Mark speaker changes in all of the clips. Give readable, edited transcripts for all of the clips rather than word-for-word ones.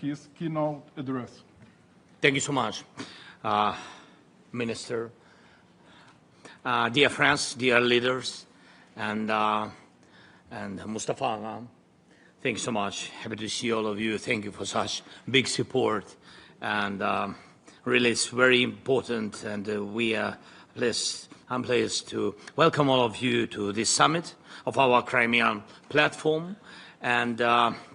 Speaker 1: his keynote address.
Speaker 2: Thank you so much, Minister. Dear friends, dear leaders, and Mustafa, thank you so much. Happy to see all of you. Thank you for such big support. And really, it's very important, and I'm pleased to welcome all of you to this summit of our Crimean Platform. And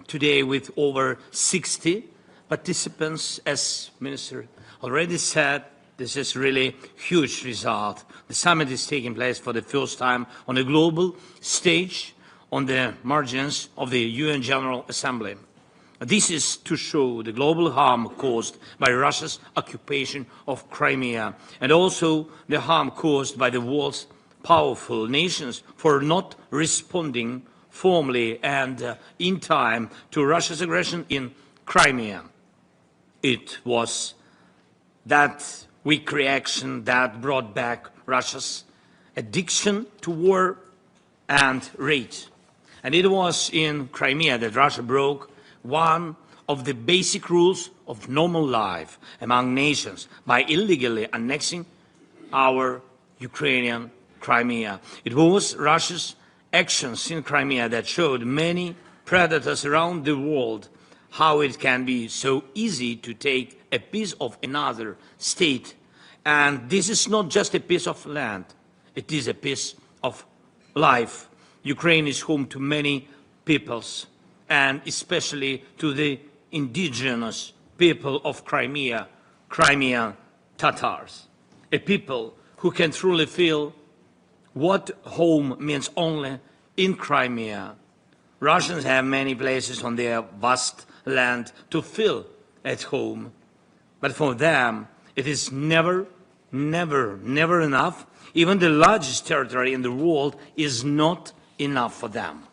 Speaker 2: today, with over 60 participants, as Minister already said, this is really huge result. The summit is taking place for the first time on a global stage on the margins of the UN General Assembly. This is to show the global harm caused by Russia's occupation of Crimea, and also the harm caused by the world's powerful nations for not responding formally and in time to Russia's aggression in Crimea. It was that weak reaction that brought back Russia's addiction to war and rage. And it was in Crimea that Russia broke one of the basic rules of normal life among nations by illegally annexing our Ukrainian Crimea. It was Russia's actions in Crimea that showed many predators around the world how it can be so easy to take a piece of another state. And this is not just a piece of land, it is a piece of life. Ukraine is home to many peoples, and especially to the indigenous people of Crimea, Crimean Tatars, a people who can truly feel what home means only in Crimea. Russians have many places on their vast land to feel at home, but for them it is never enough. Even the largest territory in the world is not enough for them.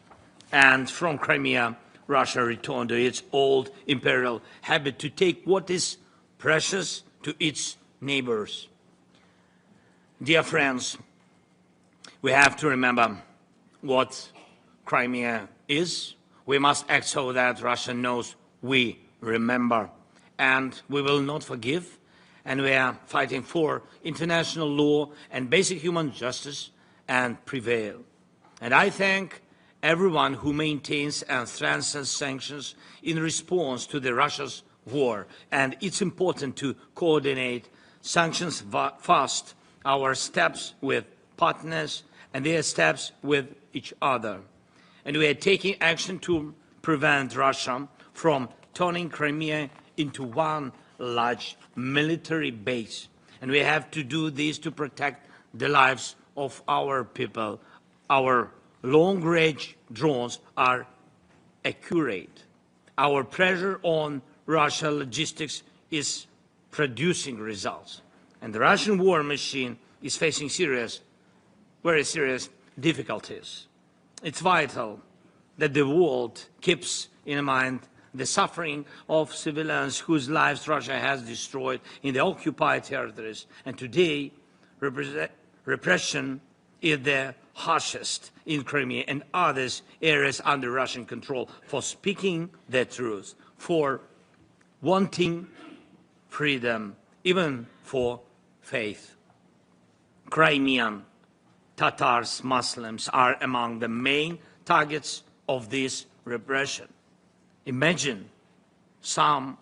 Speaker 2: And from Crimea, Russia returned to its old imperial habit to take what is precious to its neighbors. Dear friends, we have to remember what Crimea is. We must act so that Russia knows we remember, and we will not forgive. And we are fighting for international law and basic human justice and prevail. And I thank everyone who maintains and strengthens sanctions in response to the Russia's war. And it's important to coordinate sanctions fast, our steps with partners and their steps with each other. And we are taking action to prevent Russia from turning Crimea into one large military base. And we have to do this to protect the lives of our people. Our long-range drones are accurate. Our pressure on Russia logistics is producing results. And the Russian war machine is facing very serious difficulties. It's vital that the world keeps in mind the suffering of civilians whose lives Russia has destroyed in the occupied territories. And today, repression is the harshest in Crimea and other areas under Russian control for speaking the truth, for wanting freedom, even for faith. Crimean Tatars, Muslims are among the main targets of this repression. Imagine some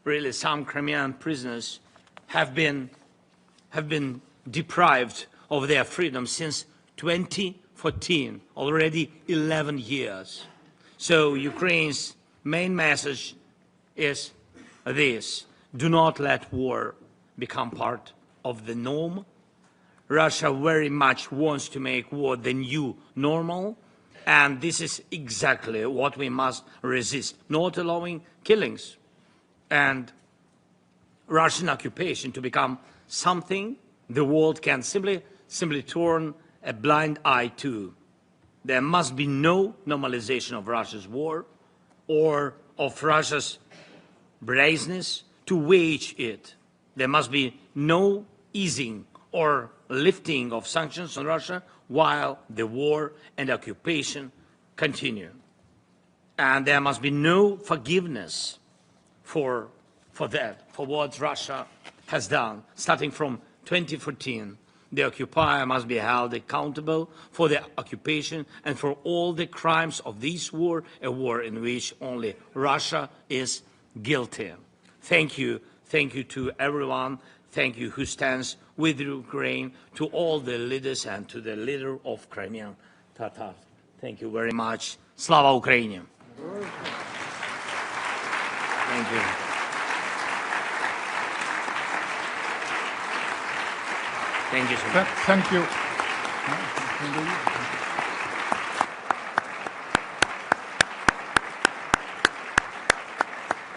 Speaker 2: Crimean prisoners have been deprived of their freedom since 2014, already 11 years. So Ukraine's main message is this: do not let war become part of the norm. Russia very much wants to make war the new normal, and this is exactly what we must resist, not allowing killings and Russian occupation to become something the world can simply turn a blind eye to. There must be no normalization of Russia's war or of Russia's brazenness to wage it. There must be no easing or lifting of sanctions on Russia while the war and occupation continue. And there must be no forgiveness for that, for what Russia has done. Starting from 2014, the occupier must be held accountable for the occupation and for all the crimes of this war, a war in which only Russia is guilty. Thank you to everyone. Thank you who stands with Ukraine, to all the leaders and to the leader of Crimean Tatars. Thank you very much. Slava Ukraini! Thank you. Thank you so much.
Speaker 1: Thank you.